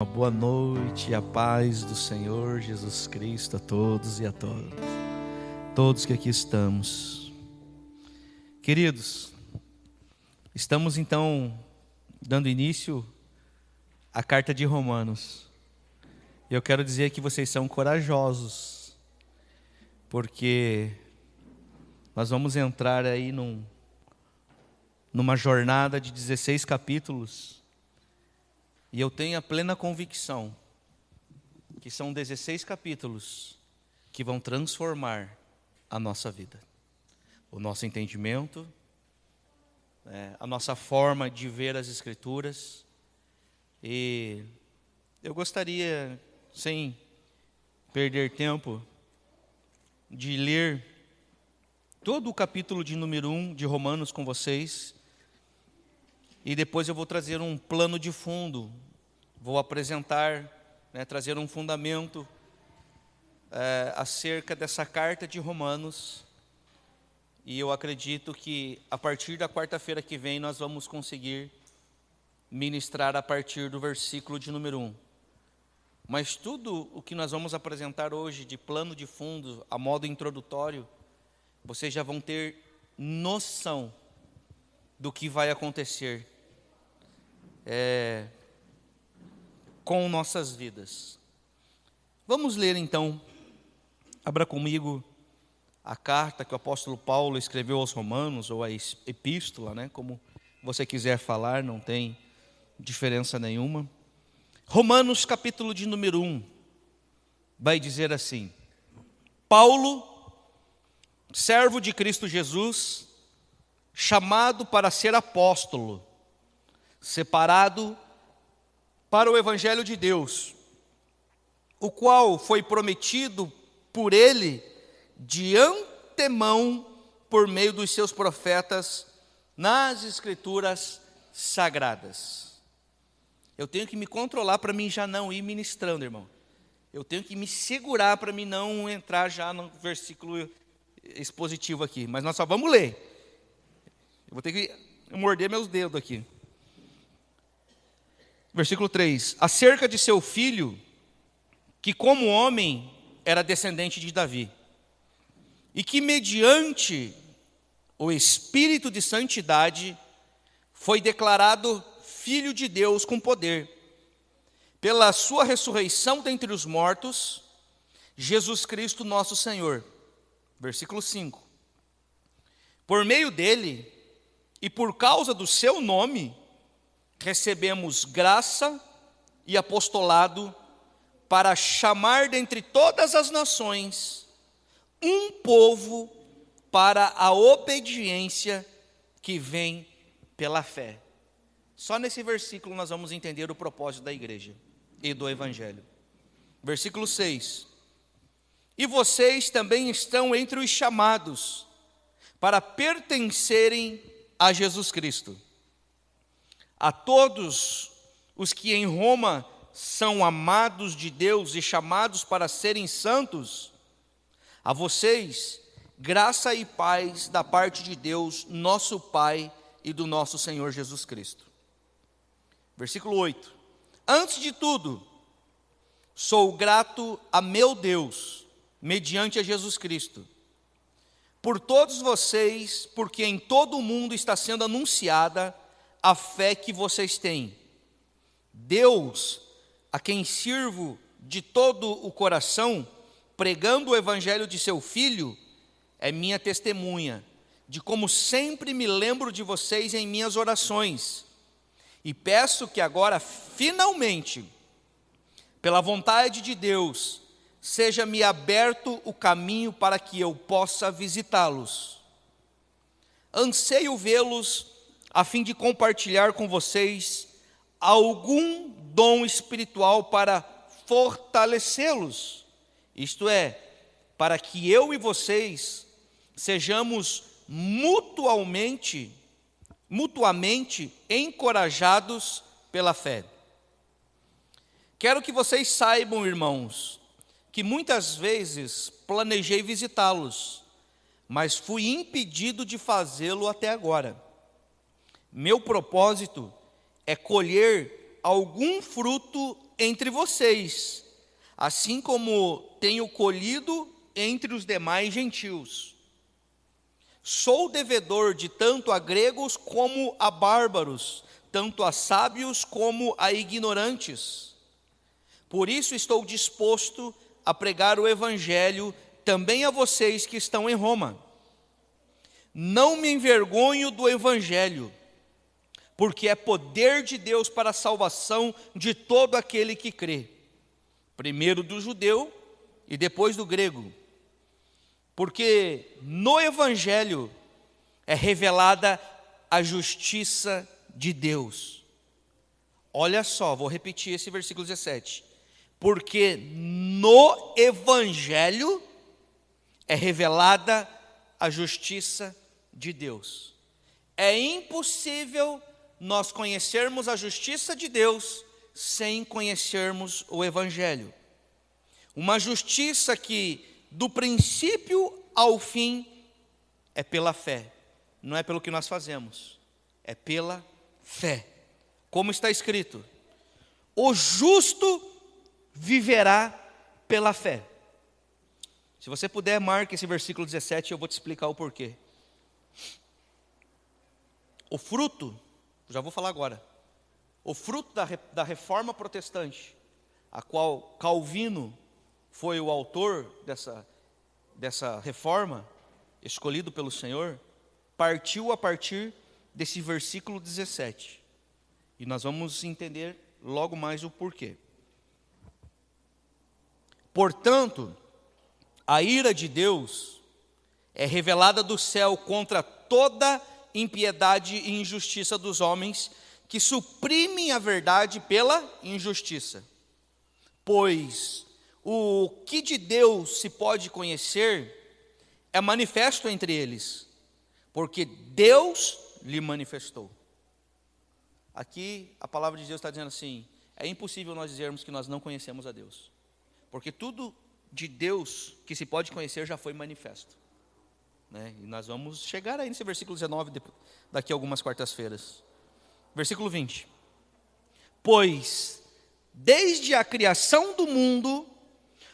Uma boa noite e a paz do Senhor Jesus Cristo a todos e a todas. Todos que aqui estamos. Queridos, estamos então dando início à carta de Romanos. E eu quero dizer que vocês são corajosos, porque nós vamos entrar aí numa jornada de 16 capítulos. E eu tenho a plena convicção que são 16 capítulos que vão transformar a nossa vida, o nosso entendimento, a nossa forma de ver as Escrituras. E eu gostaria, sem perder tempo, de ler todo o capítulo de número 1 de Romanos com vocês. E depois eu vou trazer um plano de fundo, vou apresentar, trazer um fundamento acerca dessa carta de Romanos. E eu acredito que a partir da quarta-feira que vem nós vamos conseguir ministrar a partir do versículo de número 1. Mas tudo o que nós vamos apresentar hoje de plano de fundo, a modo introdutório, vocês já vão ter noção do que vai acontecer com nossas vidas. Vamos ler então, abra comigo a carta que o apóstolo Paulo escreveu aos Romanos, ou a epístola, como você quiser falar, não tem diferença nenhuma. Romanos capítulo de número 1, vai dizer assim: Paulo, servo de Cristo Jesus, chamado para ser apóstolo, separado para o evangelho de Deus, o qual foi prometido por ele de antemão por meio dos seus profetas nas Escrituras sagradas. Eu tenho que me controlar para mim já não ir ministrando, irmão. Eu tenho que me segurar para mim não entrar já no versículo expositivo aqui, mas nós só vamos ler. Eu vou ter que morder meus dedos aqui. Versículo 3: acerca de seu filho, que como homem era descendente de Davi, e que mediante o Espírito de santidade foi declarado Filho de Deus com poder, pela sua ressurreição dentre os mortos, Jesus Cristo nosso Senhor. Versículo 5: por meio dele e por causa do seu nome, recebemos graça e apostolado para chamar dentre todas as nações um povo para a obediência que vem pela fé. Só nesse versículo nós vamos entender o propósito da igreja e do evangelho. Versículo 6: e vocês também estão entre os chamados para pertencerem a Jesus Cristo. A todos os que em Roma são amados de Deus e chamados para serem santos, a vocês, graça e paz da parte de Deus, nosso Pai, e do nosso Senhor Jesus Cristo. Versículo 8: antes de tudo, sou grato a meu Deus, mediante a Jesus Cristo, por todos vocês, porque em todo o mundo está sendo anunciada a fé que vocês têm. Deus, a quem sirvo de todo o coração, pregando o evangelho de seu Filho, é minha testemunha, de como sempre me lembro de vocês em minhas orações, e peço que agora, finalmente, pela vontade de Deus, seja-me aberto o caminho para que eu possa visitá-los. Anseio vê-los a fim de compartilhar com vocês algum dom espiritual para fortalecê-los, isto é, para que eu e vocês sejamos mutuamente encorajados pela fé. Quero que vocês saibam, irmãos, que muitas vezes planejei visitá-los, mas fui impedido de fazê-lo até agora. Meu propósito é colher algum fruto entre vocês, assim como tenho colhido entre os demais gentios. Sou devedor de tanto a gregos como a bárbaros, tanto a sábios como a ignorantes. Por isso estou disposto a pregar o evangelho também a vocês que estão em Roma. Não me envergonho do evangelho, porque é poder de Deus para a salvação de todo aquele que crê, primeiro do judeu e depois do grego. Porque no evangelho é revelada a justiça de Deus. Olha só, vou repetir esse versículo 17. Porque no evangelho é revelada a justiça de Deus. É impossível nós conhecermos a justiça de Deus sem conhecermos o evangelho. Uma justiça que, do princípio ao fim, é pela fé. Não é pelo que nós fazemos, é pela fé. Como está escrito: o justo viverá pela fé. Se você puder, marque esse versículo 17, eu vou te explicar o porquê. O fruto, já vou falar agora, o fruto da reforma protestante, a qual Calvino foi o autor dessa reforma, escolhido pelo Senhor, partiu a partir desse versículo 17. E nós vamos entender logo mais o porquê. Portanto, a ira de Deus é revelada do céu contra toda impiedade e injustiça dos homens que suprimem a verdade pela injustiça. Pois o que de Deus se pode conhecer é manifesto entre eles, porque Deus lhe manifestou. Aqui a palavra de Deus está dizendo assim: é impossível nós dizermos que nós não conhecemos a Deus, porque tudo de Deus que se pode conhecer já foi manifesto, né? E nós vamos chegar aí nesse versículo 19 daqui a algumas quartas-feiras. Versículo 20: pois desde a criação do mundo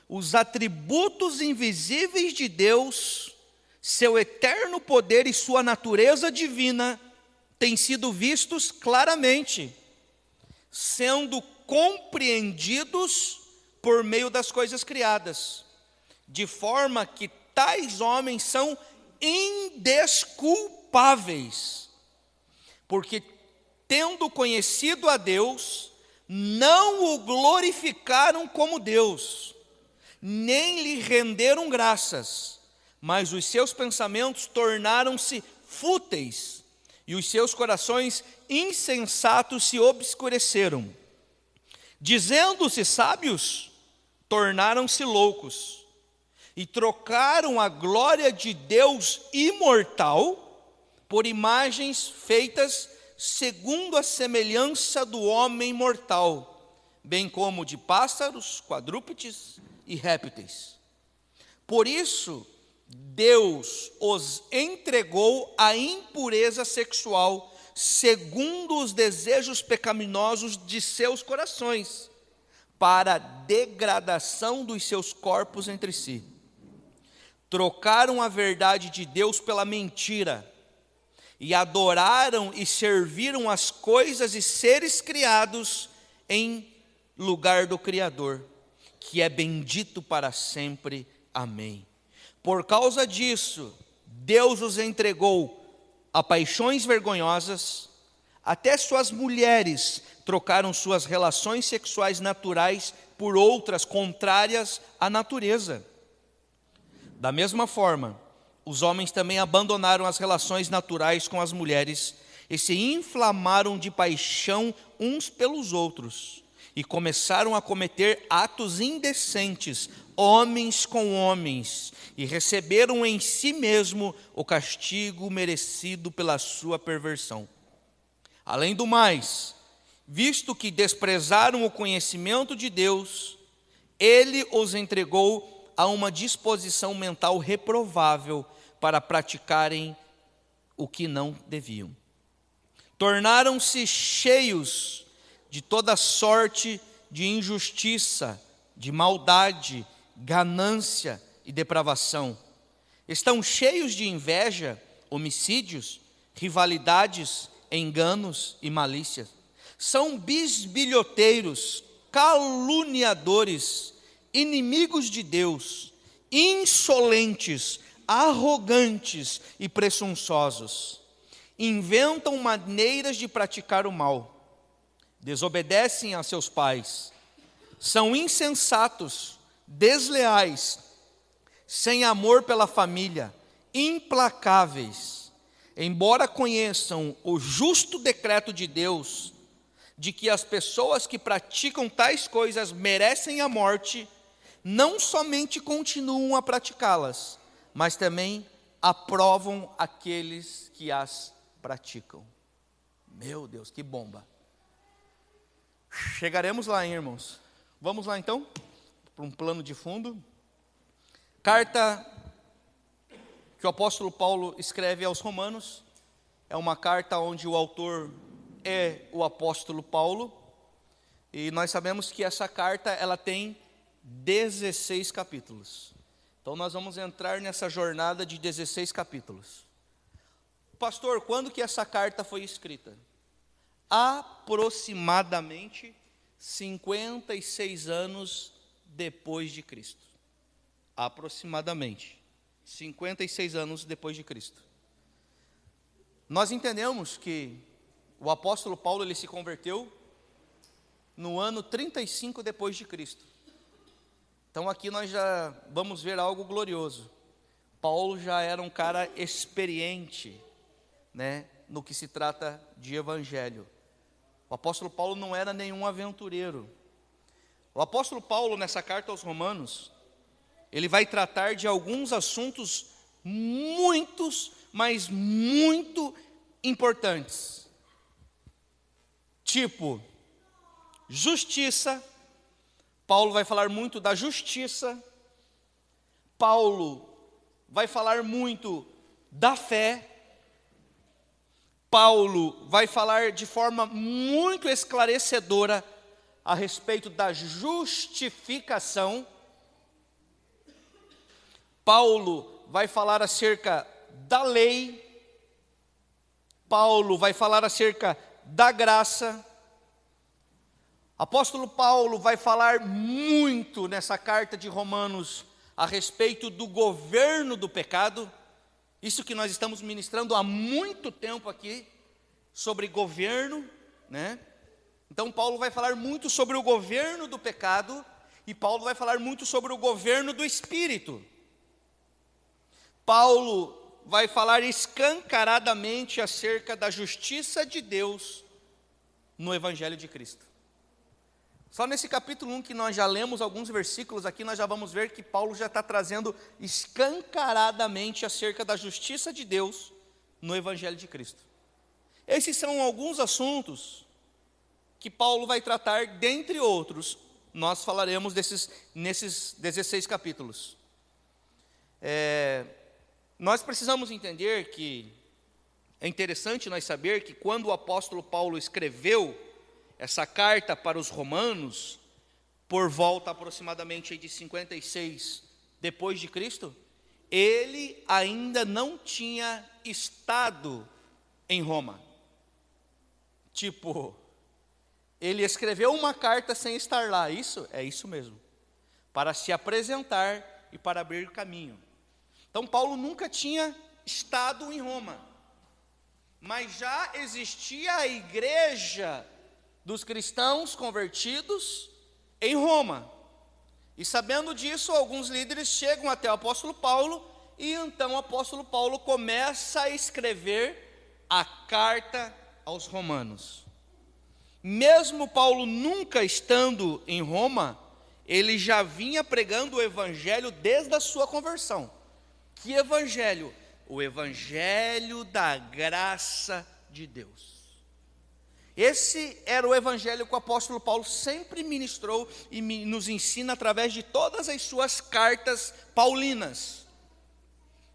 os atributos invisíveis de Deus, seu eterno poder e sua natureza divina têm sido vistos claramente, sendo compreendidos por meio das coisas criadas, de forma que tais homens são indesculpáveis, porque tendo conhecido a Deus, não o glorificaram como Deus, nem lhe renderam graças, mas os seus pensamentos tornaram-se fúteis, e os seus corações insensatos se obscureceram. Dizendo-se sábios, tornaram-se loucos, e trocaram a glória de Deus imortal por imagens feitas segundo a semelhança do homem mortal, bem como de pássaros, quadrúpedes e répteis. Por isso, Deus os entregou à impureza sexual, segundo os desejos pecaminosos de seus corações, para a degradação dos seus corpos entre si. Trocaram a verdade de Deus pela mentira, e adoraram e serviram as coisas e seres criados em lugar do Criador, que é bendito para sempre. Amém. Por causa disso, Deus os entregou a paixões vergonhosas, até suas mulheres trocaram suas relações sexuais naturais por outras contrárias à natureza. Da mesma forma, os homens também abandonaram as relações naturais com as mulheres e se inflamaram de paixão uns pelos outros, e começaram a cometer atos indecentes, homens com homens, e receberam em si mesmo o castigo merecido pela sua perversão. Além do mais, visto que desprezaram o conhecimento de Deus, Ele os entregou a uma disposição mental reprovável para praticarem o que não deviam. Tornaram-se cheios de toda sorte de injustiça, de maldade, ganância e depravação. Estão cheios de inveja, homicídios, rivalidades, enganos e malícias. São bisbilhoteiros, caluniadores, inimigos de Deus, insolentes, arrogantes e presunçosos. Inventam maneiras de praticar o mal, desobedecem a seus pais, são insensatos, desleais, sem amor pela família, implacáveis. Embora conheçam o justo decreto de Deus, de que as pessoas que praticam tais coisas merecem a morte, não somente continuam a praticá-las, mas também aprovam aqueles que as praticam. Meu Deus, que bomba! Chegaremos lá, hein, irmãos? Vamos lá então, para um plano de fundo. Carta que o apóstolo Paulo escreve aos Romanos, é uma carta onde o autor é o apóstolo Paulo, e nós sabemos que essa carta ela tem 16 capítulos. Então nós vamos entrar nessa jornada de 16 capítulos. Pastor, quando que essa carta foi escrita? Aproximadamente 56 anos depois de Cristo. Aproximadamente 56 anos depois de Cristo. Nós entendemos que o apóstolo Paulo ele se converteu no ano 35 depois de Cristo. Então aqui nós já vamos ver algo glorioso. Paulo já era um cara experiente, né, no que se trata de evangelho. O apóstolo Paulo não era nenhum aventureiro. O apóstolo Paulo, nessa carta aos Romanos, ele vai tratar de alguns assuntos mas muito importantes. Tipo, justiça. Paulo vai falar muito da justiça. Paulo vai falar muito da fé. Paulo vai falar de forma muito esclarecedora a respeito da justificação. Paulo vai falar acerca da lei. Paulo vai falar acerca da graça. Apóstolo Paulo vai falar muito nessa carta de Romanos a respeito do governo do pecado. Isso que nós estamos ministrando há muito tempo aqui, sobre governo, né? Então Paulo vai falar muito sobre o governo do pecado, e Paulo vai falar muito sobre o governo do Espírito. Paulo vai falar escancaradamente acerca da justiça de Deus no Evangelho de Cristo. Só nesse capítulo 1 que nós já lemos alguns versículos aqui, nós já vamos ver que Paulo já está trazendo escancaradamente acerca da justiça de Deus no Evangelho de Cristo. Esses são alguns assuntos que Paulo vai tratar, dentre outros, nós falaremos nesses 16 capítulos. Nós precisamos entender que é interessante nós saber que quando o apóstolo Paulo escreveu essa carta para os romanos, por volta aproximadamente de 56 depois de Cristo, ele ainda não tinha estado em Roma. Tipo, ele escreveu uma carta sem estar lá, isso? É isso mesmo, para se apresentar e para abrir caminho. Então Paulo nunca tinha estado em Roma, mas já existia a igreja dos cristãos convertidos em Roma. E sabendo disso, alguns líderes chegam até o apóstolo Paulo, e então o apóstolo Paulo começa a escrever a carta aos romanos. Mesmo Paulo nunca estando em Roma, ele já vinha pregando o evangelho desde a sua conversão. Que evangelho? O evangelho da graça de Deus. Esse era o evangelho que o apóstolo Paulo sempre ministrou e nos ensina através de todas as suas cartas paulinas.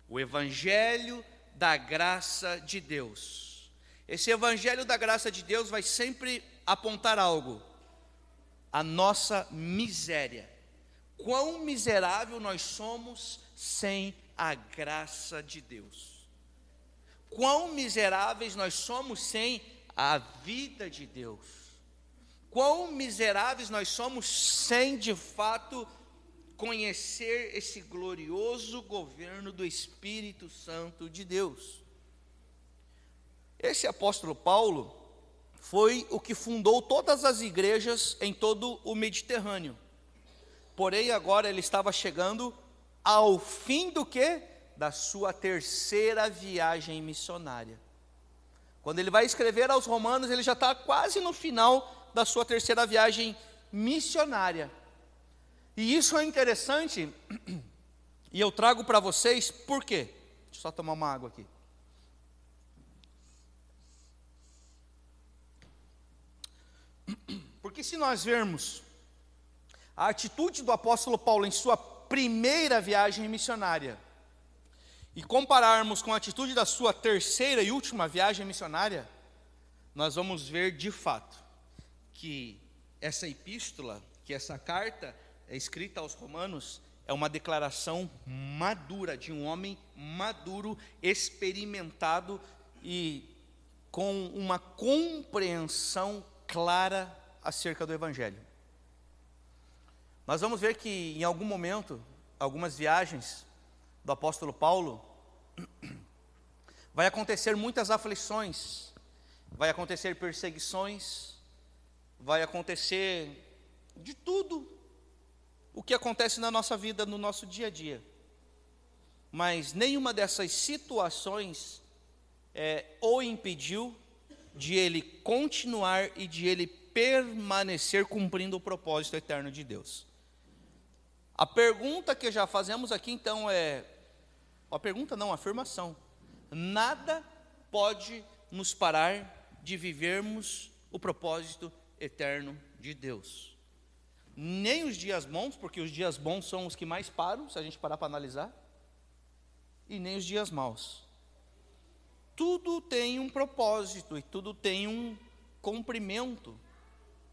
O evangelho da graça de Deus. Esse evangelho da graça de Deus vai sempre apontar algo: a nossa miséria. Quão miserável nós somos sem a graça de Deus. Quão miseráveis nós somos sem a vida de Deus. Quão miseráveis nós somos sem, de fato, conhecer esse glorioso governo do Espírito Santo de Deus. Esse apóstolo Paulo foi o que fundou todas as igrejas em todo o Mediterrâneo. Porém, agora ele estava chegando ao fim do quê? Da sua terceira viagem missionária. Quando ele vai escrever aos Romanos, ele já está quase no final da sua terceira viagem missionária. E isso é interessante, e eu trago para vocês, por quê? Deixa eu só tomar uma água aqui. Porque se nós vermos a atitude do apóstolo Paulo em sua primeira viagem missionária, e compararmos com a atitude da sua terceira e última viagem missionária, nós vamos ver de fato que essa epístola, que essa carta é escrita aos Romanos, é uma declaração madura, de um homem maduro, experimentado e com uma compreensão clara acerca do Evangelho. Nós vamos ver que em algum momento, algumas viagens do apóstolo Paulo, vai acontecer muitas aflições, vai acontecer perseguições, vai acontecer de tudo o que acontece na nossa vida, no nosso dia a dia. Mas nenhuma dessas situações o impediu de ele continuar e de ele permanecer cumprindo o propósito eterno de Deus. A pergunta que já fazemos aqui então é, a pergunta não, a afirmação: nada pode nos parar de vivermos o propósito eterno de Deus. Nem os dias bons, porque os dias bons são os que mais param, se a gente parar para analisar, e nem os dias maus. Tudo tem um propósito e tudo tem um cumprimento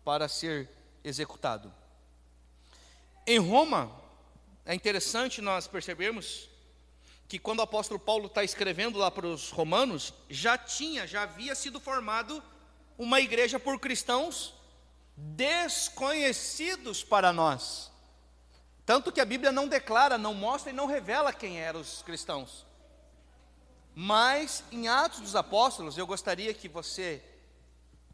para ser executado. Em Roma, é interessante nós percebermos que quando o apóstolo Paulo está escrevendo lá para os romanos, já havia sido formado uma igreja por cristãos desconhecidos para nós. Tanto que a Bíblia não declara, não mostra e não revela quem eram os cristãos. Mas em Atos dos Apóstolos, eu gostaria que você,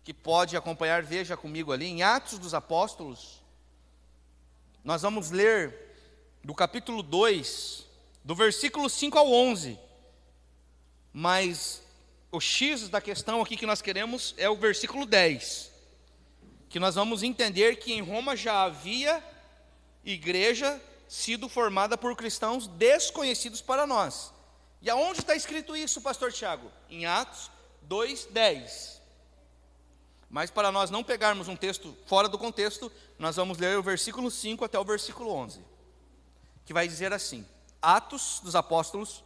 que pode acompanhar, veja comigo ali, em Atos dos Apóstolos, nós vamos ler do capítulo 2, do versículo 5 ao 11, mas o X da questão aqui que nós queremos é o versículo 10, que nós vamos entender que em Roma já havia igreja sido formada por cristãos desconhecidos para nós. E aonde está escrito isso, pastor Tiago? Em Atos 2:10. Mas para nós não pegarmos um texto fora do contexto, nós vamos ler o versículo 5 até o versículo 11, que vai dizer assim: Atos dos Apóstolos,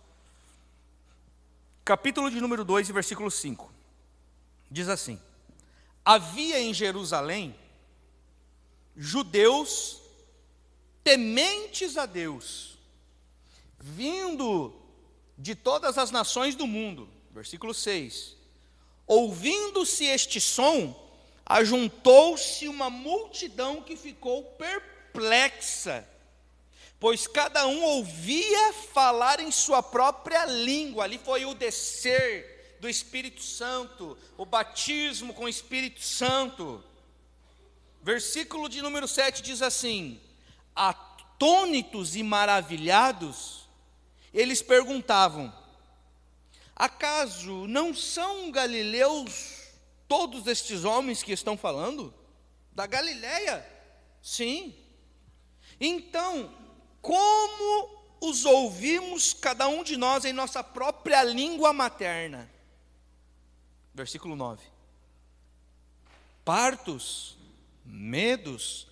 capítulo de número 2 e versículo 5, diz assim: havia em Jerusalém judeus tementes a Deus, vindo de todas as nações do mundo. Versículo 6: ouvindo-se este som, ajuntou-se uma multidão que ficou perplexa, pois cada um ouvia falar em sua própria língua. Ali foi o descer do Espírito Santo, o batismo com o Espírito Santo. Versículo de número 7 diz assim: atônitos e maravilhados, eles perguntavam: acaso não são galileus todos estes homens que estão falando? Da Galileia? Sim. Então, como os ouvimos cada um de nós em nossa própria língua materna? Versículo 9: partos, medos,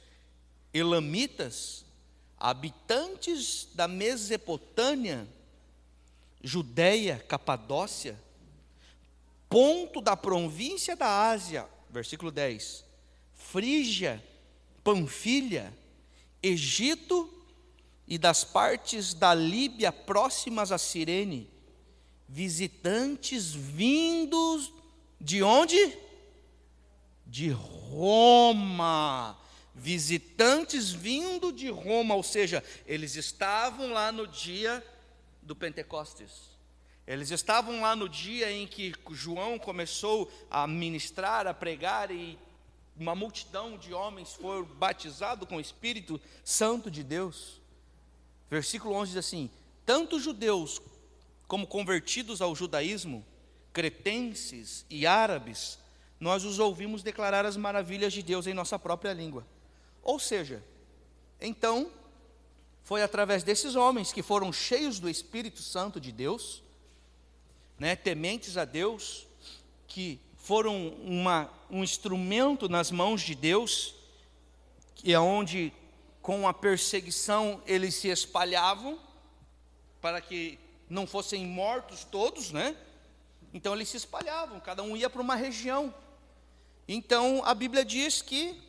elamitas, habitantes da Mesopotâmia, Judeia, Capadócia, ponto da província da Ásia, versículo 10, Frígia, Panfilha, Egito e das partes da Líbia próximas a Cirene, visitantes vindos de onde? De Roma. Visitantes vindo de Roma, ou seja, eles estavam lá no dia do Pentecostes. Eles estavam lá no dia em que João começou a ministrar, a pregar, e uma multidão de homens foi batizado com o Espírito Santo de Deus. Versículo 11 diz assim: tanto judeus como convertidos ao judaísmo, cretenses e árabes, nós os ouvimos declarar as maravilhas de Deus em nossa própria língua. Ou seja, então, foi através desses homens que foram cheios do Espírito Santo de Deus, tementes a Deus, que foram um instrumento nas mãos de Deus, que é onde, com a perseguição, eles se espalhavam, para que não fossem mortos todos, Então eles se espalhavam, cada um ia para uma região. Então a Bíblia diz que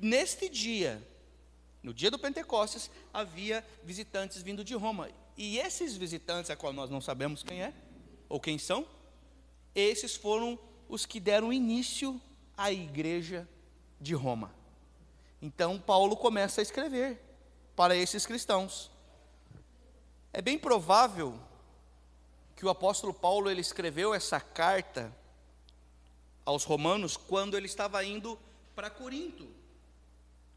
neste dia, no dia do Pentecostes, havia visitantes vindo de Roma. E esses visitantes, a qual nós não sabemos quem é, ou quem são, esses foram os que deram início à igreja de Roma. Então Paulo começa a escrever para esses cristãos. É bem provável que o apóstolo Paulo ele escreveu essa carta aos romanos quando ele estava indo para Corinto.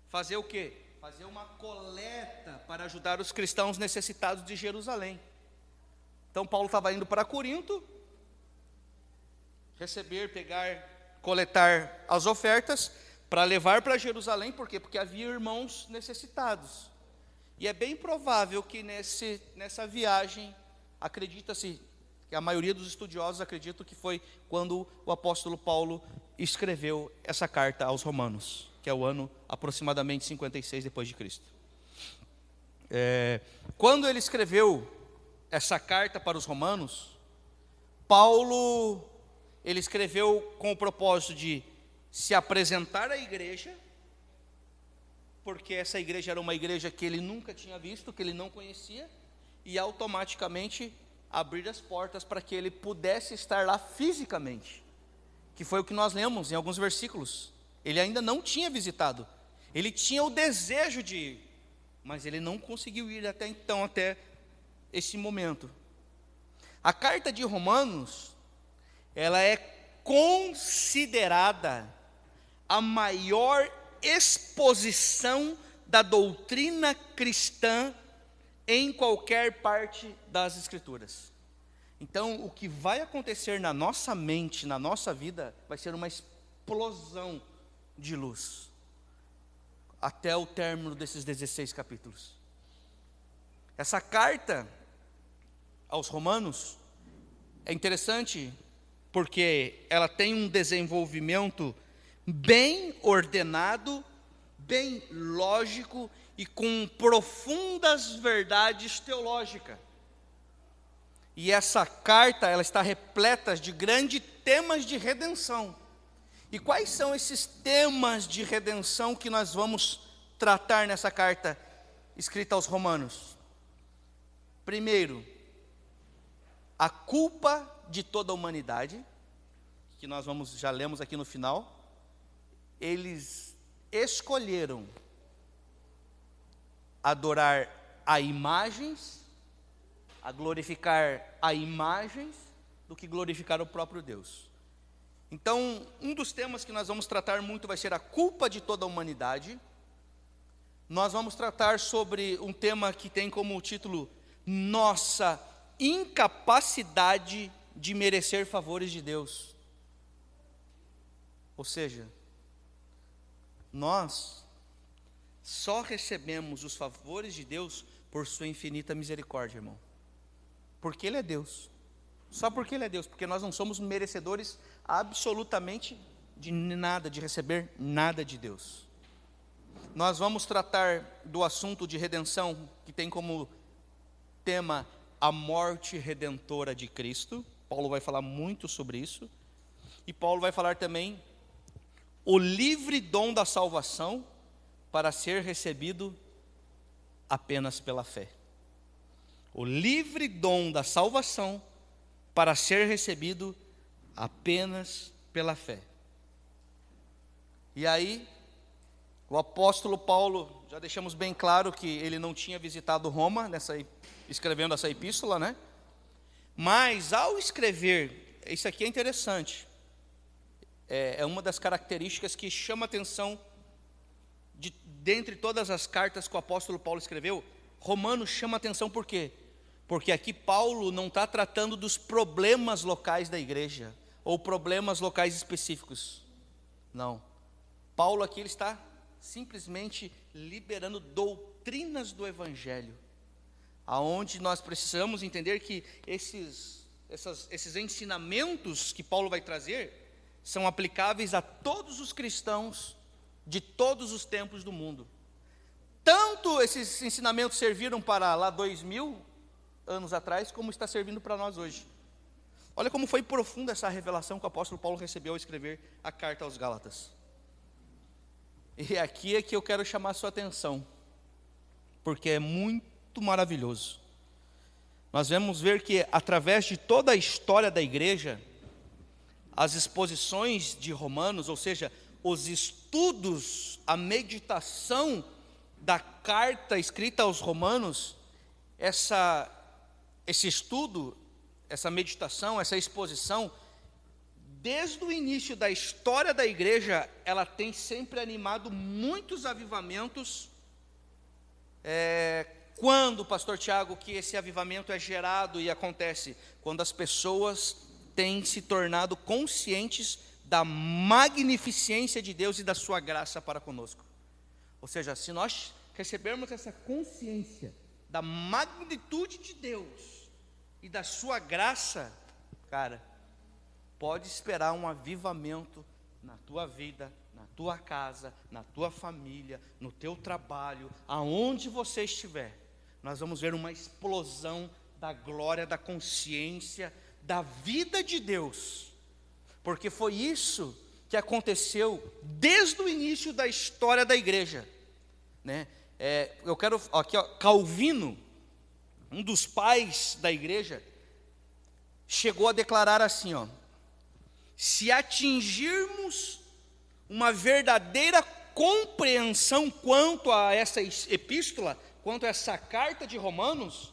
Fazer o quê? Fazer uma coleta para ajudar os cristãos necessitados de Jerusalém. Então Paulo estava indo para Corinto, receber, pegar, coletar as ofertas para levar para Jerusalém. Por quê? Porque havia irmãos necessitados. E é bem provável que nessa viagem, acredita-se, que a maioria dos estudiosos acreditam que foi quando o apóstolo Paulo escreveu essa carta aos romanos, que é o ano aproximadamente 56 depois de Cristo. Quando ele escreveu essa carta para os romanos, Paulo, ele escreveu com o propósito de se apresentar à igreja, porque essa igreja era uma igreja que ele nunca tinha visto, que ele não conhecia, e automaticamente abrir as portas para que ele pudesse estar lá fisicamente, que foi o que nós lemos em alguns versículos. Ele ainda não tinha visitado, ele tinha o desejo de ir, mas ele não conseguiu ir até então, até esse momento. A carta de Romanos, ela é considerada a maior exposição da doutrina cristã em qualquer parte das Escrituras. Então, o que vai acontecer na nossa mente, na nossa vida, vai ser uma explosão de luz, até o término desses 16 capítulos. Essa carta aos Romanos é interessante, porque ela tem um desenvolvimento bem ordenado, bem lógico e com profundas verdades teológicas. E essa carta, ela está repleta de grandes temas de redenção. E quais são esses temas de redenção que nós vamos tratar nessa carta escrita aos Romanos? Primeiro, a culpa de toda a humanidade, que nós já lemos aqui no final. Eles escolheram adorar a imagens, a glorificar a imagens, do que glorificar o próprio Deus. Então, um dos temas que nós vamos tratar muito vai ser a culpa de toda a humanidade. Nós vamos tratar sobre um tema que tem como título nossa incapacidade de merecer favores de Deus. Ou seja, nós só recebemos os favores de Deus por sua infinita misericórdia, irmão. Porque Ele é Deus. Só porque Ele é Deus, porque nós não somos merecedores absolutamente de nada, de receber nada de Deus. Nós vamos tratar do assunto de redenção, que tem como tema a morte redentora de Cristo. Paulo vai falar muito sobre isso. E Paulo vai falar também o livre dom da salvação para ser recebido apenas pela fé. O livre dom da salvação para ser recebido apenas pela fé. E aí, o apóstolo Paulo, já deixamos bem claro que ele não tinha visitado Roma, escrevendo essa epístola, né? Mas ao escrever, isso aqui é interessante, é uma das características que chama atenção, dentre todas as cartas que o apóstolo Paulo escreveu, Romanos chama atenção por quê? Porque aqui Paulo não está tratando dos problemas locais da igreja, ou problemas locais específicos, não. Paulo aqui ele está simplesmente liberando doutrinas do Evangelho, aonde nós precisamos entender que esses ensinamentos que Paulo vai trazer são aplicáveis a todos os cristãos de todos os tempos do mundo. Tanto esses ensinamentos serviram para lá 2000 anos atrás, como está servindo para nós hoje. Olha como foi profunda essa revelação que o apóstolo Paulo recebeu ao escrever a carta aos Gálatas. E aqui é que eu quero chamar a sua atenção, porque é muito maravilhoso. Nós vamos ver que através de toda a história da igreja, as exposições de Romanos, ou seja, os estudos, a meditação da carta escrita aos Romanos, esse estudo, essa meditação, essa exposição, desde o início da história da igreja, ela tem sempre animado muitos avivamentos. Quando, pastor Tiago, que esse avivamento é gerado e acontece? Quando as pessoas têm se tornado conscientes da magnificência de Deus e da sua graça para conosco. Ou seja, se nós recebermos essa consciência da magnitude de Deus e da sua graça, cara, pode esperar um avivamento na tua vida, na tua casa, na tua família, no teu trabalho, aonde você estiver. Nós vamos ver uma explosão da glória, da consciência, da vida de Deus. Porque foi isso que aconteceu desde o início da história da igreja, né? Eu quero, aqui ó, Calvino, um dos pais da igreja, chegou a declarar assim, ó: se atingirmos uma verdadeira compreensão quanto a essa epístola, quanto a essa carta de Romanos,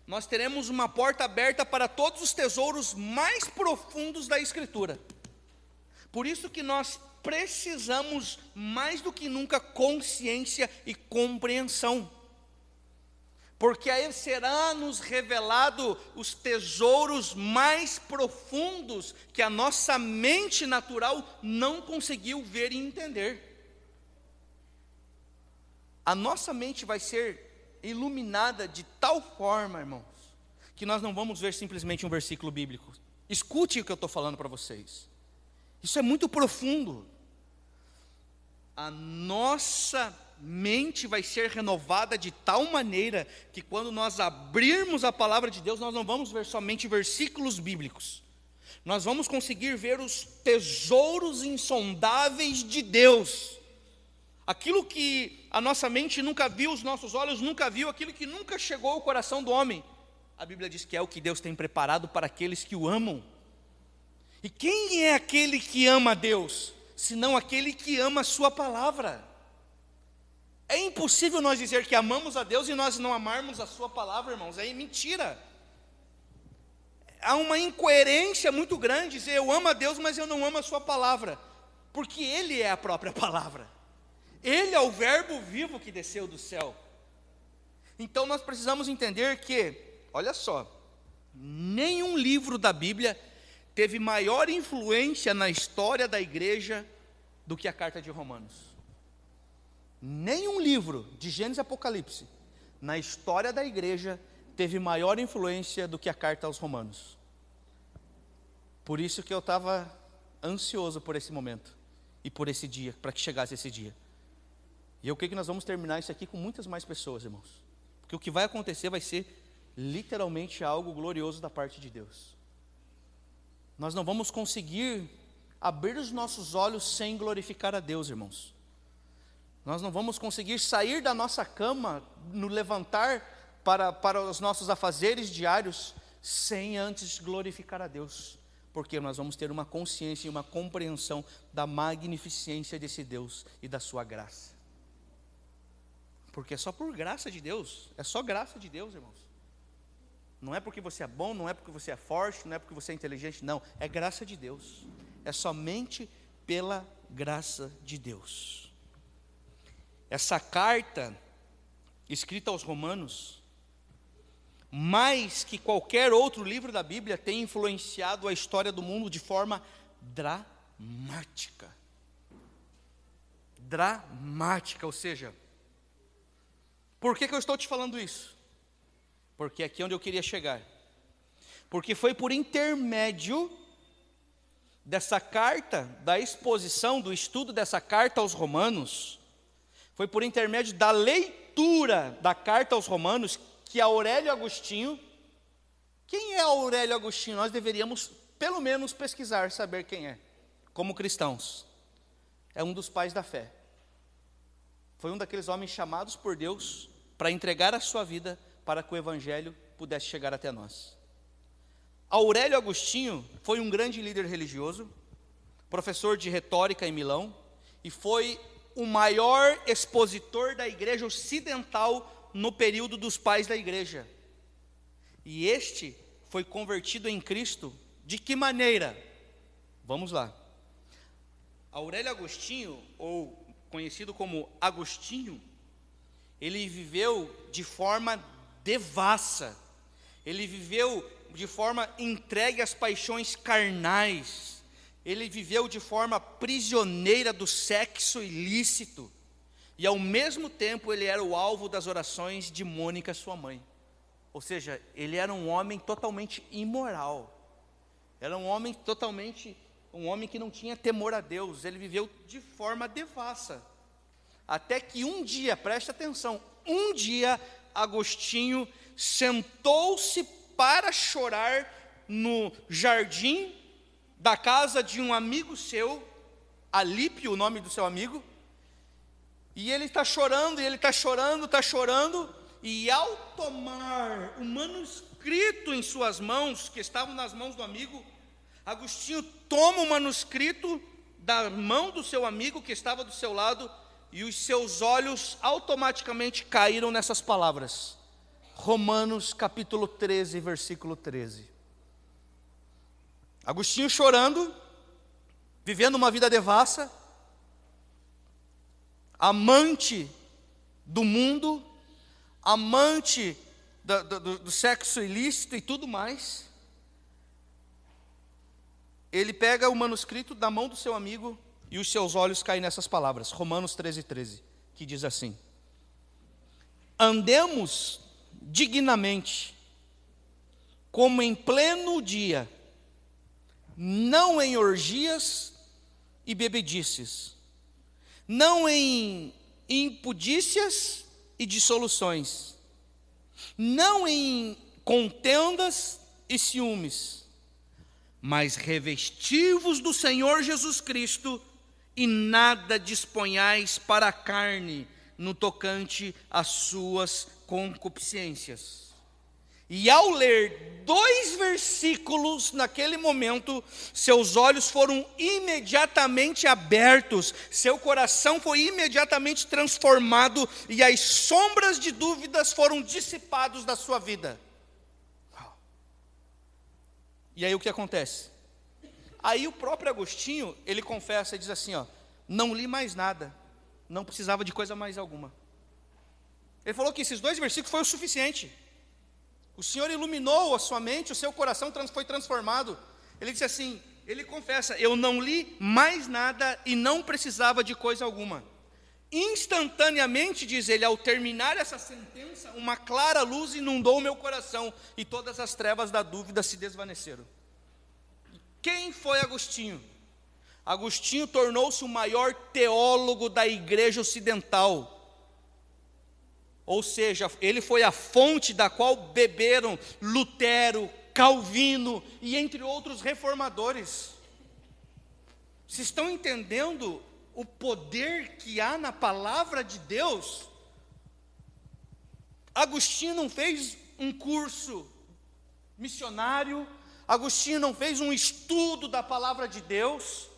nós teremos uma porta aberta para todos os tesouros mais profundos da Escritura. Por isso que nós precisamos mais do que nunca consciência e compreensão, porque aí será nos revelado os tesouros mais profundos que a nossa mente natural não conseguiu ver e entender. A nossa mente vai ser iluminada de tal forma, irmãos, que nós não vamos ver simplesmente um versículo bíblico. Escute o que eu estou falando para vocês. Isso é muito profundo. A nossa mente vai ser renovada de tal maneira que quando nós abrirmos a palavra de Deus, nós não vamos ver somente versículos bíblicos. Nós vamos conseguir ver os tesouros insondáveis de Deus. Aquilo que a nossa mente nunca viu, os nossos olhos nunca viu, aquilo que nunca chegou ao coração do homem. A Bíblia diz que é o que Deus tem preparado para aqueles que o amam. E quem é aquele que ama a Deus, senão aquele que ama a sua palavra? É impossível nós dizer que amamos a Deus e nós não amarmos a sua palavra, irmãos, é mentira. Há uma incoerência muito grande dizer eu amo a Deus, mas eu não amo a sua palavra, porque Ele é a própria palavra. Ele é o verbo vivo que desceu do céu. Então nós precisamos entender que, olha só, nenhum livro da Bíblia teve maior influência na história da igreja do que a carta de Romanos. Nenhum livro de Gênesis e Apocalipse na história da igreja teve maior influência do que a carta aos Romanos. Por isso que eu estava ansioso por esse momento e por esse dia, para que chegasse esse dia. E eu creio que nós vamos terminar isso aqui com muitas mais pessoas, irmãos, porque o que vai acontecer vai ser literalmente algo glorioso da parte de Deus. Nós não vamos conseguir abrir os nossos olhos sem glorificar a Deus, irmãos. Nós não vamos conseguir sair da nossa cama, no levantar para os nossos afazeres diários, sem antes glorificar a Deus. Porque nós vamos ter uma consciência e uma compreensão da magnificência desse Deus e da sua graça. Porque é só por graça de Deus, é só graça de Deus, irmãos. Não é porque você é bom, não é porque você é forte, não é porque você é inteligente, não. É graça de Deus. É somente pela graça de Deus. Essa carta, escrita aos Romanos, mais que qualquer outro livro da Bíblia, tem influenciado a história do mundo de forma dramática. Dramática, ou seja, por que eu estou te falando isso? Porque aqui é onde eu queria chegar. Porque foi por intermédio dessa carta, da exposição, do estudo dessa carta aos Romanos, foi por intermédio da leitura da carta aos Romanos, que Aurélio Agostinho, quem é Aurélio Agostinho? Nós deveríamos, pelo menos, pesquisar, saber quem é, como cristãos. É um dos pais da fé. Foi um daqueles homens chamados por Deus para entregar a sua vida para que o Evangelho pudesse chegar até nós. Aurélio Agostinho foi um grande líder religioso, professor de retórica em Milão, e foi o maior expositor da igreja ocidental no período dos pais da igreja. E este foi convertido em Cristo de que maneira? Vamos lá. Aurélio Agostinho, ou conhecido como Agostinho, ele viveu de forma devassa, ele viveu de forma entregue às paixões carnais, ele viveu de forma prisioneira do sexo ilícito, e ao mesmo tempo ele era o alvo das orações de Mônica, sua mãe. Ou seja, ele era um homem totalmente imoral, era um homem que não tinha temor a Deus, ele viveu de forma devassa, até que um dia, preste atenção, um dia Agostinho sentou-se para chorar no jardim da casa de um amigo seu, Alípio, o nome do seu amigo, e ele está chorando, e ao tomar o manuscrito em suas mãos, que estavam nas mãos do amigo, Agostinho toma o manuscrito da mão do seu amigo que estava do seu lado, e os seus olhos automaticamente caíram nessas palavras. Romanos capítulo 13, versículo 13. Agostinho chorando, vivendo uma vida devassa, amante do mundo, amante do sexo ilícito e tudo mais. Ele pega o manuscrito da mão do seu amigo e os seus olhos caem nessas palavras, Romanos 13, 13, que diz assim: andemos dignamente, como em pleno dia, não em orgias e bebedices, não em impudícias e dissoluções, não em contendas e ciúmes, mas revesti-vos do Senhor Jesus Cristo, e nada disponhais para a carne no tocante às suas concupiscências. E ao ler 2 versículos naquele momento, seus olhos foram imediatamente abertos, seu coração foi imediatamente transformado, e as sombras de dúvidas foram dissipados da sua vida. E aí o que acontece? Aí o próprio Agostinho, ele confessa e diz assim, não li mais nada, não precisava de coisa mais alguma. Ele falou que esses 2 versículos foi o suficiente. O Senhor iluminou a sua mente, o seu coração foi transformado. Ele disse assim, ele confessa, eu não li mais nada e não precisava de coisa alguma. Instantaneamente, diz ele, ao terminar essa sentença, uma clara luz inundou o meu coração e todas as trevas da dúvida se desvaneceram. Quem foi Agostinho? Agostinho tornou-se o maior teólogo da igreja ocidental. Ou seja, ele foi a fonte da qual beberam Lutero, Calvino e entre outros reformadores. Vocês estão entendendo o poder que há na palavra de Deus? Agostinho não fez um curso missionário, Agostinho não fez um estudo da palavra de Deus,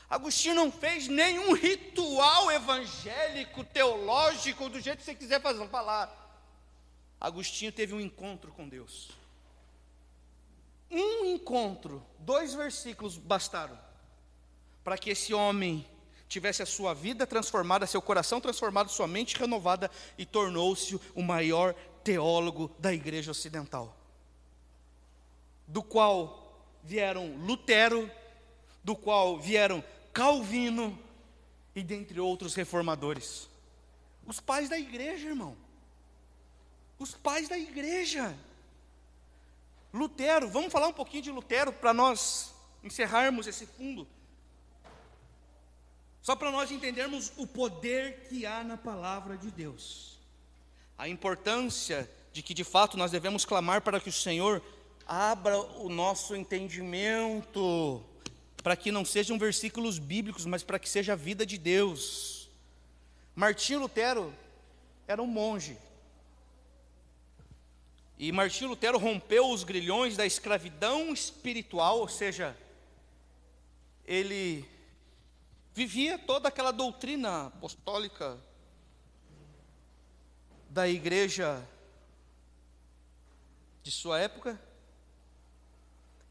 Agostinho não fez nenhum ritual evangélico, teológico, do jeito que você quiser falar. Agostinho teve um encontro com Deus. Um encontro, 2 versículos bastaram para que esse homem tivesse a sua vida transformada, seu coração transformado, sua mente renovada, e tornou-se o maior teólogo da igreja ocidental, do qual vieram Lutero, do qual vieram Calvino, e dentre outros reformadores. Os pais da igreja, irmão. Os pais da igreja. Lutero, vamos falar um pouquinho de Lutero para nós encerrarmos esse fundo. Só para nós entendermos o poder que há na palavra de Deus. A importância de que de fato nós devemos clamar para que o Senhor abra o nosso entendimento, para que não sejam versículos bíblicos, mas para que seja a vida de Deus. Martinho Lutero era um monge. E Martinho Lutero rompeu os grilhões da escravidão espiritual, ou seja, ele vivia toda aquela doutrina apostólica da igreja de sua época.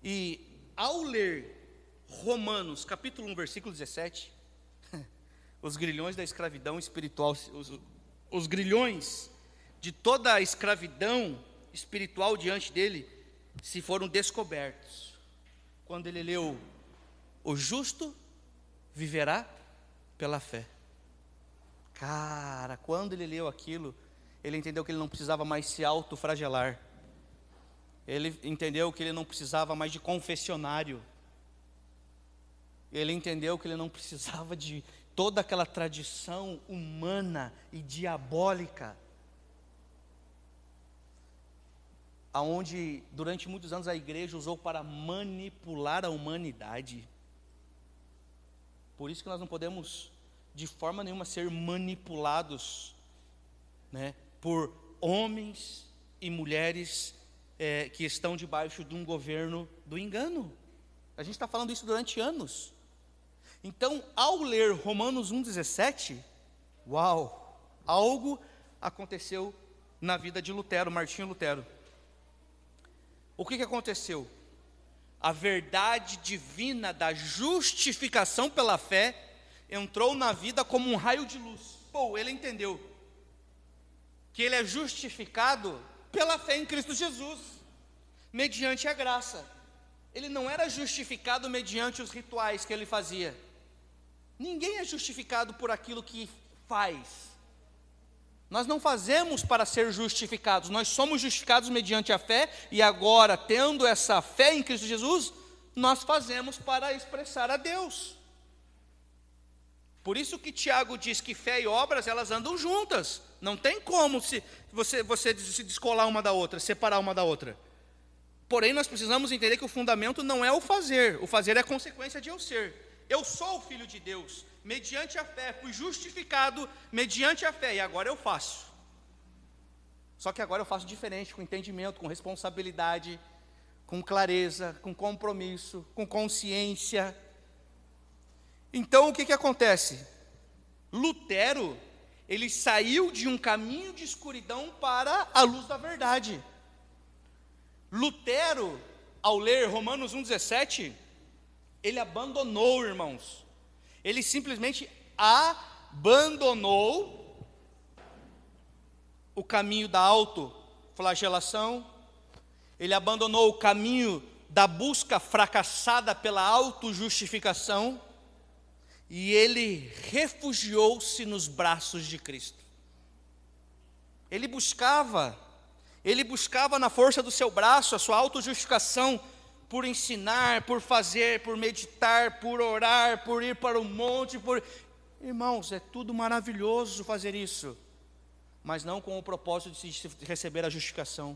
E ao ler Romanos, capítulo 1, versículo 17, os grilhões da escravidão espiritual, os grilhões de toda a escravidão espiritual diante dele se foram descobertos. Quando ele leu: o justo viverá pela fé. Cara, quando ele leu aquilo, ele entendeu que ele não precisava mais se autoflagelar. Ele entendeu que ele não precisava mais de confessionário. Ele entendeu que ele não precisava de toda aquela tradição humana e diabólica, aonde durante muitos anos a igreja usou para manipular a humanidade. Por isso que nós não podemos de forma nenhuma ser manipulados, né, por homens e mulheres que estão debaixo de um governo do engano. A gente está falando isso durante anos. Então, ao ler Romanos 1,17, uau, algo aconteceu na vida de Lutero, Martinho Lutero. O que aconteceu? A verdade divina da justificação pela fé entrou na vida como um raio de luz. Pô, ele entendeu que ele é justificado pela fé em Cristo Jesus, mediante a graça. Ele não era justificado mediante os rituais que ele fazia. Ninguém é justificado por aquilo que faz. Nós não fazemos para ser justificados, nós somos justificados mediante a fé, e agora, tendo essa fé em Cristo Jesus, nós fazemos para expressar a Deus. Por isso que Tiago diz que fé e obras, elas andam juntas. Não tem como você se descolar uma da outra, separar uma da outra. Porém, nós precisamos entender que o fundamento não é o fazer é consequência de eu ser. Eu sou o filho de Deus, mediante a fé, fui justificado mediante a fé, e agora eu faço. Só que agora eu faço diferente, com entendimento, com responsabilidade, com clareza, com compromisso, com consciência. Então o que acontece? Lutero, ele saiu de um caminho de escuridão para a luz da verdade. Lutero, ao ler Romanos 1,17, ele abandonou, irmãos. Ele simplesmente abandonou o caminho da autoflagelação. Ele abandonou o caminho da busca fracassada pela autojustificação. E ele refugiou-se nos braços de Cristo. Ele buscava na força do seu braço a sua autojustificação, por ensinar, por fazer, por meditar, por orar, por ir para o monte, Irmãos, é tudo maravilhoso fazer isso, mas não com o propósito de receber a justificação.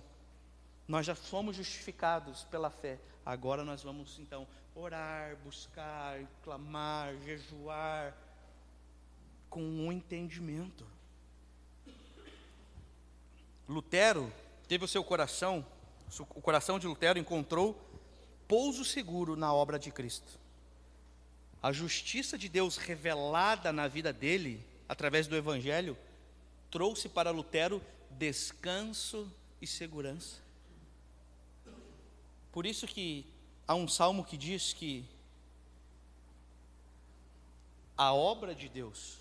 Nós já fomos justificados pela fé. Agora nós vamos então orar, buscar, clamar, jejuar com um entendimento. Lutero teve o coração de Lutero encontrou pouso seguro na obra de Cristo. A justiça de Deus revelada na vida dele, através do Evangelho, trouxe para Lutero descanso e segurança. Por isso que há um salmo que diz que a obra de Deus,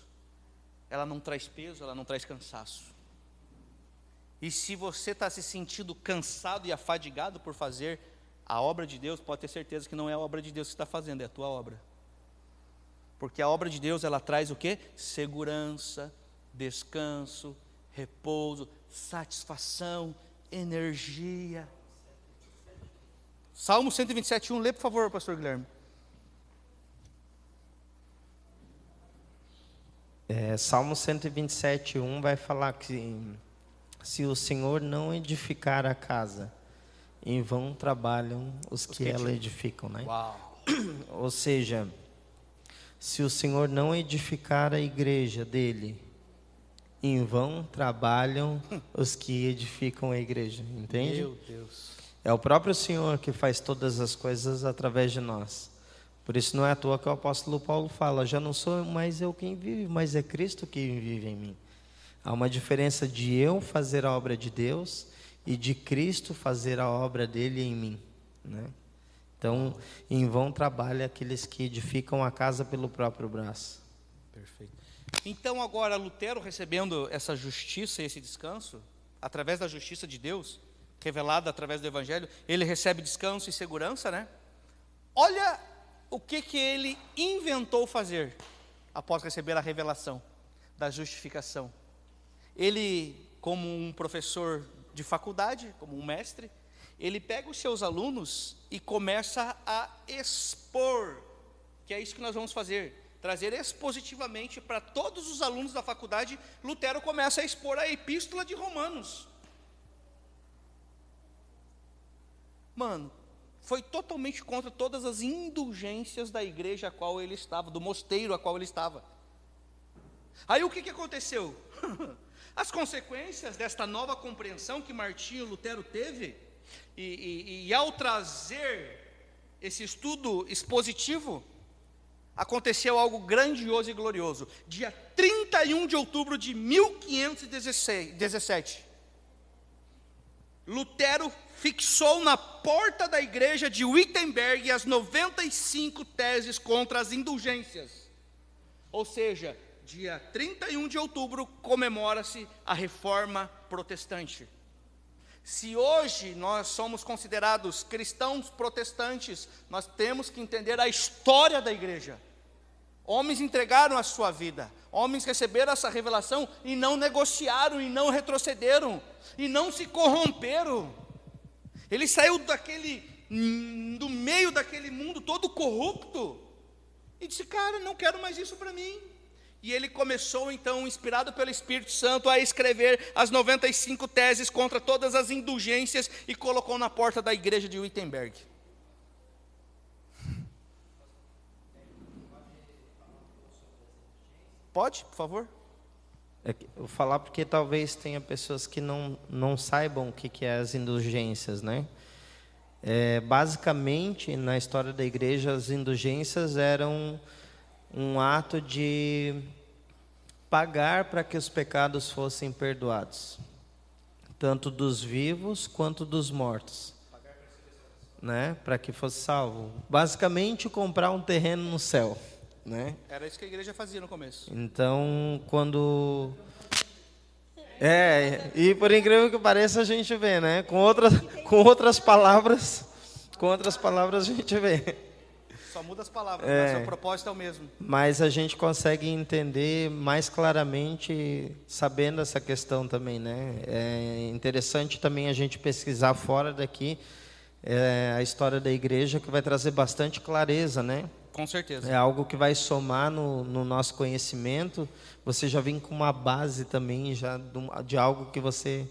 ela não traz peso, ela não traz cansaço. E se você está se sentindo cansado e afadigado por fazer a obra de Deus, pode ter certeza que não é a obra de Deus que está fazendo, é a tua obra. Porque a obra de Deus, ela traz o quê? Segurança, descanso, repouso, satisfação, energia. Salmo 127:1, lê por favor, pastor Guilherme. Salmo 127:1 vai falar que se o Senhor não edificar a casa, em vão trabalham os que ela edificam, né? Uau. Ou seja, se o Senhor não edificar a igreja dele, em vão trabalham os que edificam a igreja, entende? Meu Deus. É o próprio Senhor que faz todas as coisas através de nós. Por isso não é à toa que o apóstolo Paulo fala, já não sou mais eu quem vive, mas é Cristo que vive em mim. Há uma diferença de eu fazer a obra de Deus e de Cristo fazer a obra dele em mim, né? Então, em vão trabalha aqueles que edificam a casa pelo próprio braço. Perfeito. Então agora Lutero, recebendo essa justiça e esse descanso, através da justiça de Deus, revelada através do Evangelho, ele recebe descanso e segurança, né? Olha o que ele inventou fazer após receber a revelação da justificação. Ele, como um professor de faculdade, como um mestre, ele pega os seus alunos e começa a expor, que é isso que nós vamos fazer, trazer expositivamente para todos os alunos da faculdade. Lutero começa a expor a epístola de Romanos. Mano, foi totalmente contra todas as indulgências da igreja a qual ele estava, do mosteiro a qual ele estava. Aí o que aconteceu? As consequências desta nova compreensão que Martinho Lutero teve, e ao trazer esse estudo expositivo, aconteceu algo grandioso e glorioso. Dia 31 de outubro de 1517, Lutero fixou na porta da igreja de Wittenberg as 95 teses contra as indulgências. Ou seja, dia 31 de outubro comemora-se a Reforma Protestante. Se hoje nós somos considerados cristãos protestantes, nós temos que entender a história da igreja. Homens entregaram a sua vida, homens receberam essa revelação e não negociaram, e não retrocederam, e não se corromperam. Ele saiu do meio daquele mundo todo corrupto, e disse, cara, não quero mais isso para mim. E ele começou então, inspirado pelo Espírito Santo, a escrever as 95 teses contra todas as indulgências, e colocou na porta da igreja de Wittenberg. Pode, por favor? Eu vou falar porque talvez tenha pessoas que não saibam o que é as indulgências, né? Basicamente, na história da igreja, as indulgências eram um ato de pagar para que os pecados fossem perdoados, tanto dos vivos quanto dos mortos, né? Para que fosse salvo. Basicamente, comprar um terreno no céu, né? Era isso que a igreja fazia no começo. Então, quando... e por incrível que pareça, a gente vê, né? Com outras palavras a gente vê. Só muda as palavras, mas o propósito é o mesmo. Mas a gente consegue entender mais claramente sabendo essa questão também, né? É interessante também a gente pesquisar fora daqui a história da igreja, que vai trazer bastante clareza, né? Com certeza. É algo que vai somar no nosso conhecimento. Você já vem com uma base também já de algo que você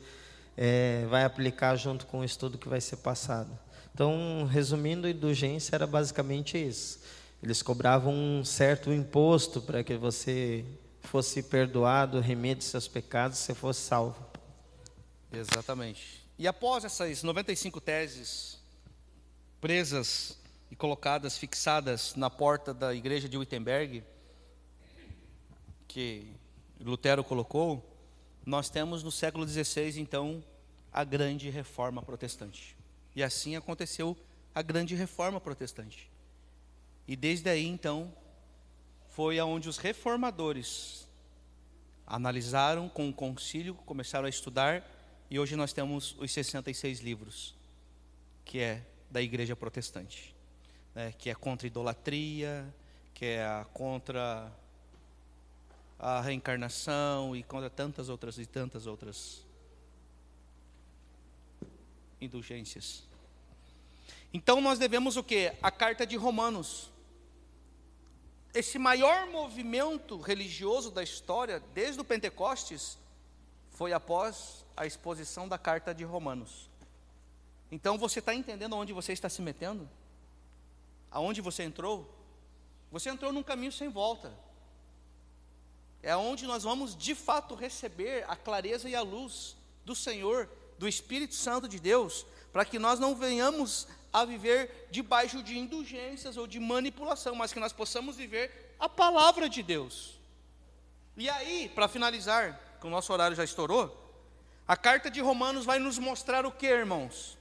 vai aplicar junto com o estudo que vai ser passado. Então, resumindo, a indulgência era basicamente isso. Eles cobravam um certo imposto para que você fosse perdoado, remide seus pecados, você fosse salvo. Exatamente. E após essas 95 teses presas e colocadas, fixadas na porta da igreja de Wittenberg, que Lutero colocou, nós temos no século XVI, então, a grande reforma protestante. E assim aconteceu a grande reforma protestante. E desde aí, então, foi aonde os reformadores analisaram com o concílio, começaram a estudar, e hoje nós temos os 66 livros, que é da igreja protestante, né? Que é contra a idolatria, que é contra a reencarnação e contra tantas outras indulgências. Então nós devemos o quê? A carta de Romanos. Esse maior movimento religioso da história, desde o Pentecostes, foi após a exposição da carta de Romanos. Então você está entendendo aonde você está se metendo? Aonde você entrou? Você entrou num caminho sem volta. É onde nós vamos de fato receber a clareza e a luz do Senhor, do Espírito Santo de Deus, para que nós não venhamos a viver debaixo de indulgências ou de manipulação, mas que nós possamos viver a palavra de Deus. E aí, para finalizar, que o nosso horário já estourou, a carta de Romanos vai nos mostrar o que, irmãos?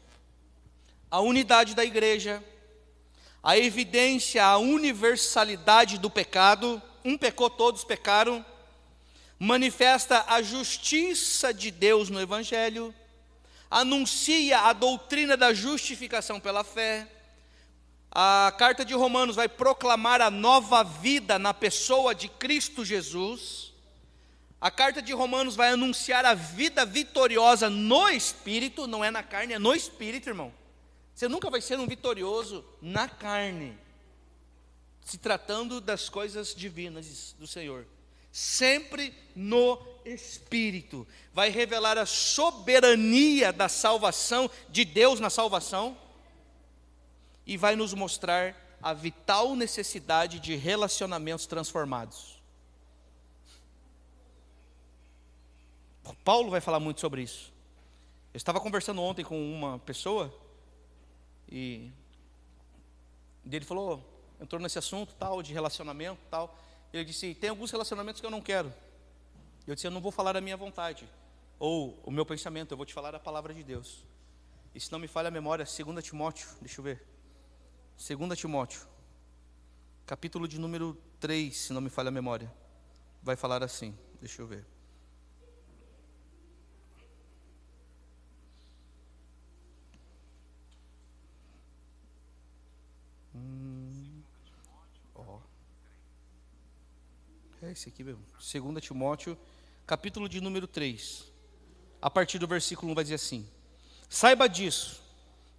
A unidade da igreja, a evidência, a universalidade do pecado, um pecou, todos pecaram, manifesta a justiça de Deus no Evangelho, anuncia a doutrina da justificação pela fé. A carta de Romanos vai proclamar a nova vida na pessoa de Cristo Jesus. A carta de Romanos vai anunciar a vida vitoriosa no Espírito, não é na carne, é no Espírito, irmão. Você nunca vai ser um vitorioso na carne, se tratando das coisas divinas do Senhor. Sempre no Espírito. Vai revelar a soberania da salvação, de Deus na salvação, e vai nos mostrar a vital necessidade de relacionamentos transformados. Paulo vai falar muito sobre isso. Eu estava conversando ontem com uma pessoa, e ele falou, entrou nesse assunto tal, de relacionamento tal. Ele disse, tem alguns relacionamentos que eu não quero. Eu disse, eu não vou falar a minha vontade, ou o meu pensamento, eu vou te falar a palavra de Deus. E se não me falha a memória, 2 Timóteo, deixa eu ver. 2 Timóteo, capítulo de número 3, se não me falha a memória, vai falar assim, deixa eu ver. É esse aqui mesmo. 2 Timóteo, capítulo de número 3. A partir do versículo 1 vai dizer assim: saiba disso,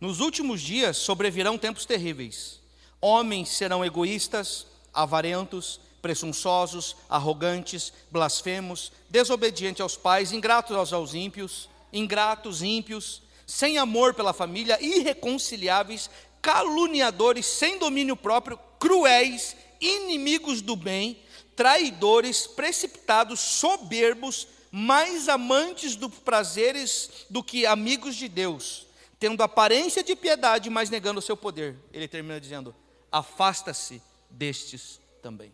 nos últimos dias sobrevirão tempos terríveis. Homens serão egoístas, avarentos, presunçosos, arrogantes, blasfemos, desobedientes aos pais, ingratos aos ímpios, ímpios, sem amor pela família, irreconciliáveis, caluniadores, sem domínio próprio, cruéis, inimigos do bem, traidores, precipitados, soberbos, mais amantes dos prazeres do que amigos de Deus, tendo aparência de piedade, mas negando o seu poder. Ele termina dizendo, afasta-se destes também.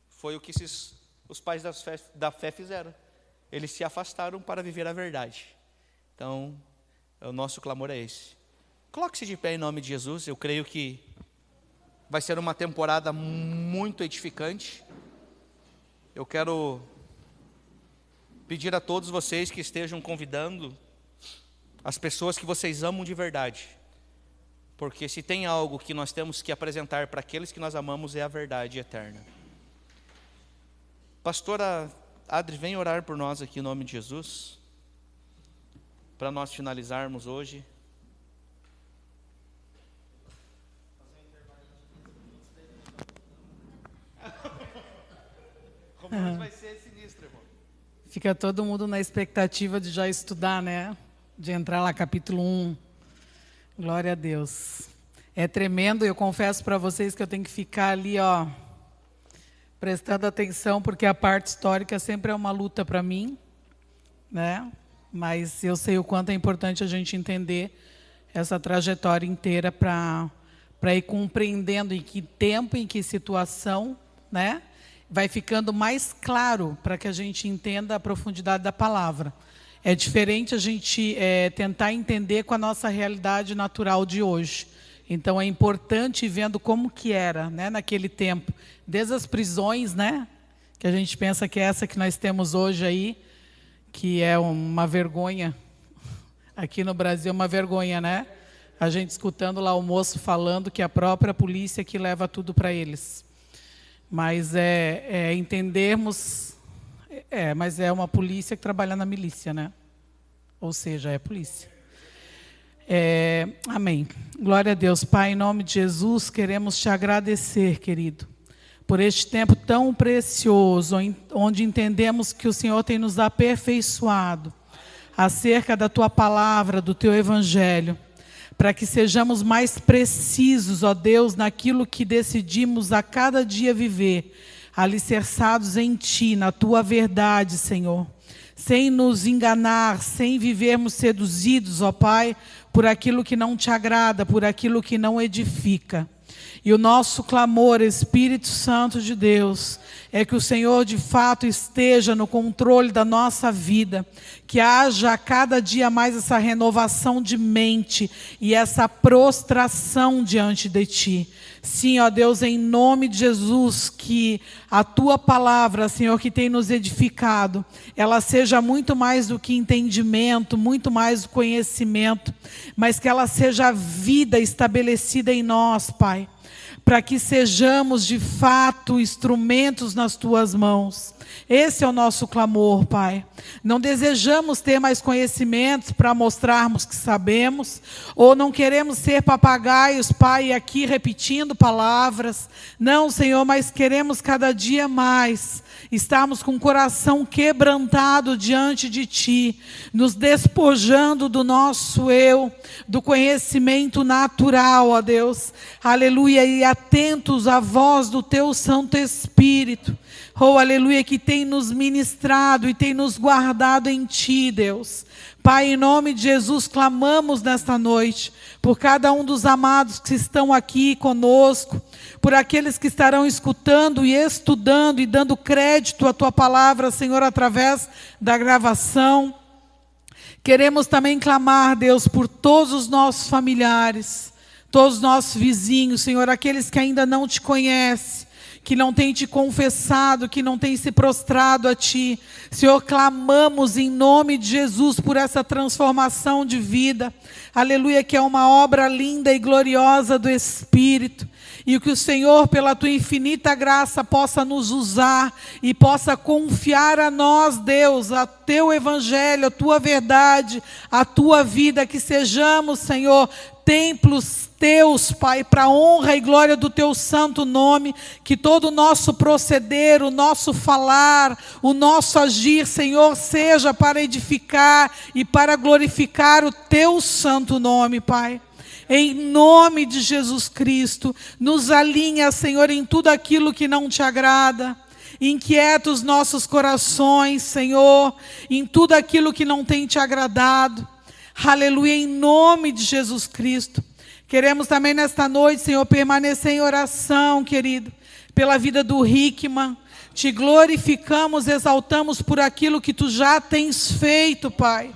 Foi o que os pais da fé fizeram. Eles se afastaram para viver a verdade. Então, o nosso clamor é esse. Coloque-se de pé em nome de Jesus. Eu creio que vai ser uma temporada muito edificante. Eu quero pedir a todos vocês que estejam convidando as pessoas que vocês amam de verdade. Porque se tem algo que nós temos que apresentar para aqueles que nós amamos, é a verdade eterna. Pastora Adri, vem orar por nós aqui em nome de Jesus, para nós finalizarmos hoje. Romanos vai ser sinistro, irmão. Fica todo mundo na expectativa de já estudar, né? De entrar lá, capítulo 1. Glória a Deus. É tremendo, eu confesso para vocês que eu tenho que ficar ali, ó, prestando atenção, porque a parte histórica sempre é uma luta para mim, né? Mas eu sei o quanto é importante a gente entender essa trajetória inteira para ir compreendendo em que tempo, em que situação, né? Vai ficando mais claro para que a gente entenda a profundidade da palavra. É diferente a gente tentar entender com a nossa realidade natural de hoje. Então é importante ir vendo como que era, né, naquele tempo. Desde as prisões, né, que a gente pensa que é essa que nós temos hoje aí, que é uma vergonha. Aqui no Brasil é uma vergonha, né? A gente escutando lá o moço falando que a própria polícia que leva tudo para eles. Mas entendermos, mas é uma polícia que trabalha na milícia, né? Ou seja, é polícia. Amém. Glória a Deus. Pai, em nome de Jesus, queremos te agradecer, querido, por este tempo tão precioso, onde entendemos que o Senhor tem nos aperfeiçoado acerca da tua palavra, do teu evangelho, para que sejamos mais precisos, ó Deus, naquilo que decidimos a cada dia viver, alicerçados em Ti, na Tua verdade, Senhor, sem nos enganar, sem vivermos seduzidos, ó Pai, por aquilo que não Te agrada, por aquilo que não edifica. E o nosso clamor, Espírito Santo de Deus, é que o Senhor de fato esteja no controle da nossa vida, que haja a cada dia mais essa renovação de mente e essa prostração diante de Ti. Sim, ó Deus, em nome de Jesus, que a Tua palavra, Senhor, que tem nos edificado, ela seja muito mais do que entendimento, muito mais do conhecimento, mas que ela seja vida estabelecida em nós, Pai, para que sejamos de fato instrumentos nas Tuas mãos. Esse é o nosso clamor, Pai. Não desejamos ter mais conhecimentos para mostrarmos que sabemos, ou não queremos ser papagaios, Pai, aqui repetindo palavras. Não, Senhor, mas queremos cada dia mais estarmos com o coração quebrantado diante de Ti, nos despojando do nosso eu, do conhecimento natural, ó Deus. Aleluia, e atentos à voz do Teu Santo Espírito. Oh, aleluia, que tem nos ministrado e tem nos guardado em Ti, Deus. Pai, em nome de Jesus, clamamos nesta noite por cada um dos amados que estão aqui conosco, por aqueles que estarão escutando e estudando e dando crédito à Tua palavra, Senhor, através da gravação. Queremos também clamar, Deus, por todos os nossos familiares, todos os nossos vizinhos, Senhor, aqueles que ainda não Te conhecem, que não tem Te confessado, que não tem se prostrado a Ti. Senhor, clamamos em nome de Jesus por essa transformação de vida. Aleluia, que é uma obra linda e gloriosa do Espírito. E que o Senhor, pela Tua infinita graça, possa nos usar e possa confiar a nós, Deus, a Teu Evangelho, a Tua verdade, a Tua vida, que sejamos, Senhor, templos Teus, Pai, para a honra e glória do Teu santo nome, que todo o nosso proceder, o nosso falar, o nosso agir, Senhor, seja para edificar e para glorificar o Teu santo nome, Pai. Em nome de Jesus Cristo, nos alinha, Senhor, em tudo aquilo que não Te agrada. Inquieta os nossos corações, Senhor, em tudo aquilo que não tem Te agradado. Aleluia, em nome de Jesus Cristo. Queremos também nesta noite, Senhor, permanecer em oração, querido, pela vida do Hickman. Te glorificamos, exaltamos por aquilo que Tu já tens feito, Pai.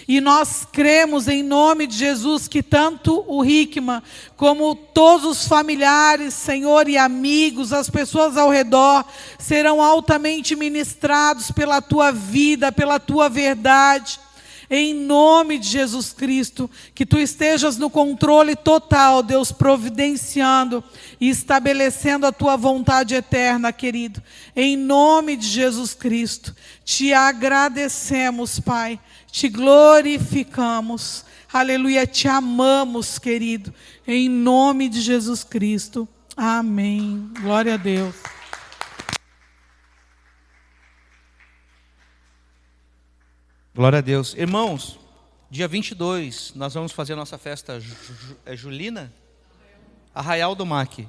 E nós cremos em nome de Jesus que tanto o Hickman como todos os familiares, Senhor, e amigos, as pessoas ao redor, serão altamente ministrados pela Tua vida, pela Tua verdade. Em nome de Jesus Cristo, que Tu estejas no controle total, Deus, providenciando e estabelecendo a Tua vontade eterna, querido. Em nome de Jesus Cristo, Te agradecemos, Pai, Te glorificamos, aleluia, Te amamos, querido, em nome de Jesus Cristo. Amém. Glória a Deus. Glória a Deus. Irmãos, dia 22, nós vamos fazer a nossa festa julina? Arraial do MAC.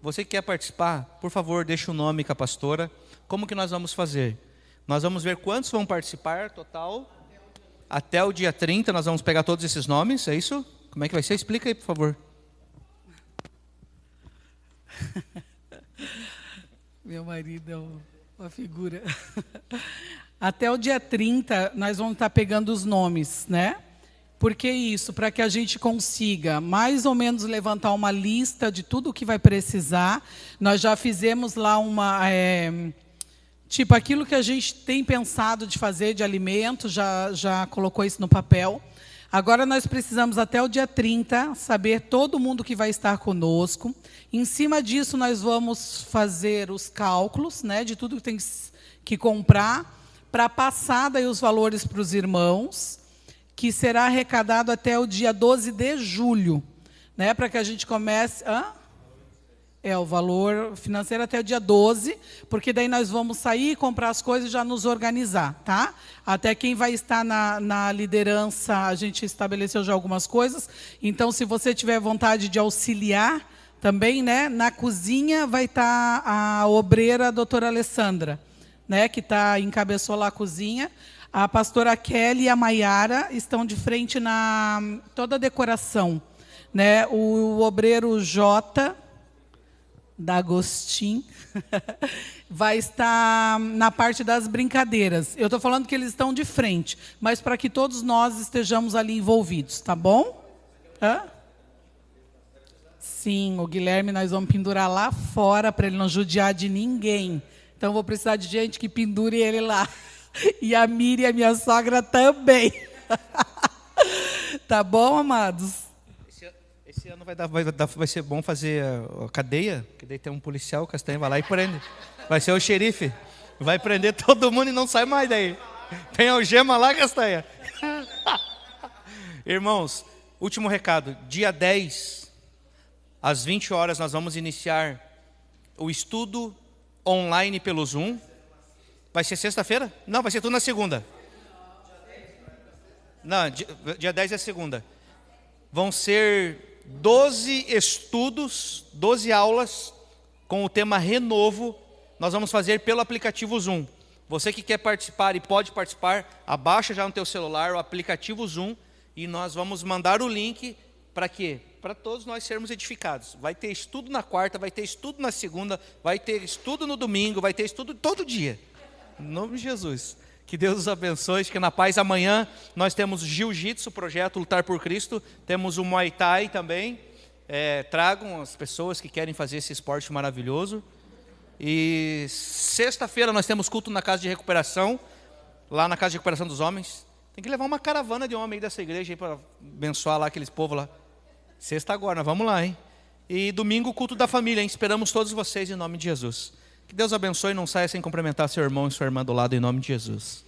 Você que quer participar, por favor, deixa o nome com a pastora. Como que nós vamos fazer? Nós vamos ver quantos vão participar total. Até o dia 30, nós vamos pegar todos esses nomes, é isso? Como é que vai ser? Explica aí, por favor. Meu marido é uma figura. Até o dia 30, nós vamos estar pegando os nomes, né? Por que isso? Para que a gente consiga mais ou menos levantar uma lista de tudo o que vai precisar. Nós já fizemos lá tipo aquilo que a gente tem pensado de fazer de alimento, já colocou isso no papel. Agora nós precisamos até o dia 30 saber todo mundo que vai estar conosco. Em cima disso nós vamos fazer os cálculos, né, de tudo que tem que comprar, para passar daí os valores para os irmãos, que será arrecadado até o dia 12 de julho, né, para que a gente comece... o valor financeiro até o dia 12, porque daí nós vamos sair, comprar as coisas e já nos organizar, tá? Até quem vai estar na liderança, a gente estabeleceu já algumas coisas, então se você tiver vontade de auxiliar também, né, na cozinha vai estar a obreira, a doutora Alessandra, né, que encabeçou lá a cozinha. A pastora Kelly e a Maiara estão de frente na toda a decoração, né? O obreiro Jota da Agostinho vai estar na parte das brincadeiras. Eu estou falando que eles estão de frente, mas para que todos nós estejamos ali envolvidos, tá bom? Sim, o Guilherme nós vamos pendurar lá fora para ele não judiar de ninguém. Então vou precisar de gente que pendure ele lá. E a Miriam, minha sogra, também. Tá bom, amados? Esse ano vai ser bom fazer a cadeia, que daí tem um policial, o Castanha vai lá e prende. Vai ser o xerife. Vai prender todo mundo e não sai mais daí. Tem algema lá, Castanha. Irmãos, último recado. Dia 10, às 20 horas, nós vamos iniciar o estudo online pelo Zoom. Vai ser sexta-feira? Não, vai ser tudo na segunda. Não, dia 10 é segunda. Vão ser 12 estudos, 12 aulas com o tema Renovo. Nós vamos fazer pelo aplicativo Zoom. Você que quer participar e pode participar, abaixa já no teu celular o aplicativo Zoom e nós vamos mandar o link para quê? Para todos nós sermos edificados. Vai ter estudo na quarta, vai ter estudo na segunda, vai ter estudo no domingo, vai ter estudo todo dia. Em nome de Jesus. Que Deus os abençoe, que na paz. Amanhã nós temos Jiu-Jitsu, projeto Lutar por Cristo. Temos o Muay Thai também. Tragam as pessoas que querem fazer esse esporte maravilhoso. E sexta-feira nós temos culto na Casa de Recuperação, lá na Casa de Recuperação dos Homens. Tem que levar uma caravana de homem aí dessa igreja para abençoar lá aqueles povos lá. Sexta agora, nós vamos lá, hein? E domingo, culto da família, hein? Esperamos todos vocês em nome de Jesus. Que Deus abençoe e não saia sem cumprimentar seu irmão e sua irmã do lado em nome de Jesus.